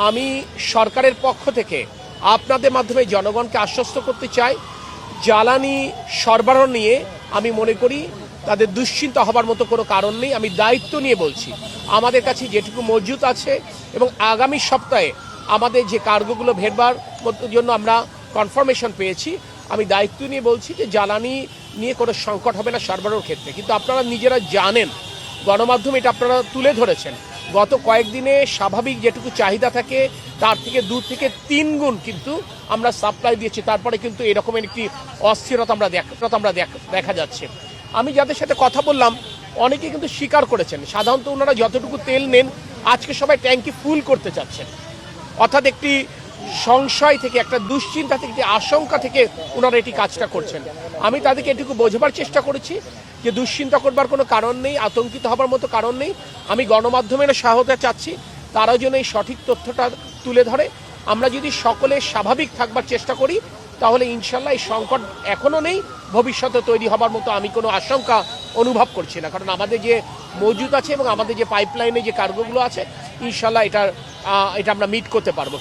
আমি সরকারের পক্ষ থেকে আপনাদের মাধ্যমে জনগণকে আশ্বস্ত করতে চাই, জ্বালানি সরবরাহ নিয়ে আমি মনে করি তাদের দুশ্চিন্তা হবার মতো কোনো কারণ নেই। আমি দায়িত্ব নিয়ে বলছি, আমাদের কাছে যেটুকু মজুত আছে এবং আগামী সপ্তাহে আমাদের যে কার্গোগুলো ভেড়বার জন্য আমরা কনফার্মেশন পেয়েছি, আমি দায়িত্ব নিয়ে বলছি যে জ্বালানি নিয়ে কোনো সংকট হবে না সরবরাহের ক্ষেত্রে। কিন্তু আপনারা নিজেরা জানেন, গণমাধ্যমে এটা আপনারা তুলে ধরেছেন, গত কয়েকদিনে স্বাভাবিক যেটুকু চাহিদা থাকে তার থেকে 2 থেকে 3 গুণ কিন্তু আমরা সাপ্লাই দিয়েছি, তারপরে কিন্তু এরকমের একটি অস্থিরতা আমরা দেখা যাচ্ছে। আমি যাদের সাথে কথা বললাম অনেকে কিন্তু স্বীকার করেছেন, সাধারণত ওনারা যতটুকু তেল নেন আজকে সবাই ট্যাঙ্কি ফুল করতে চাচ্ছেন, অর্থাৎ একটি সংশয় থেকে, একটা দুশ্চিন্তা থেকে, একটি আশঙ্কা থেকে ওনারা এটি কাজটা করছেন। আমি তাদেরকে এটুকু বোঝাবার চেষ্টা করেছি যে দুশ্চিন্তা করবার কোনো কারণ নেই, আতঙ্কিত হবার মতো কারণ নেই। আমি গণমাধ্যমের সহায়তা চাচ্ছি, তারা যেন এই সঠিক তথ্যটা তুলে ধরে। আমরা যদি সকলে স্বাভাবিক থাকবার চেষ্টা করি তাহলে ইনশাল্লাহ এই সংকট এখনও নেই, ভবিষ্যতে তৈরি হবার মতো আমি কোনো আশঙ্কা অনুভব করছি না। কারণ আমাদের যে মজুদ আছে এবং আমাদের যে পাইপলাইনে যে কার্গোগুলো আছে, ইনশাল্লাহ এটা আমরা মিট করতে পারবো।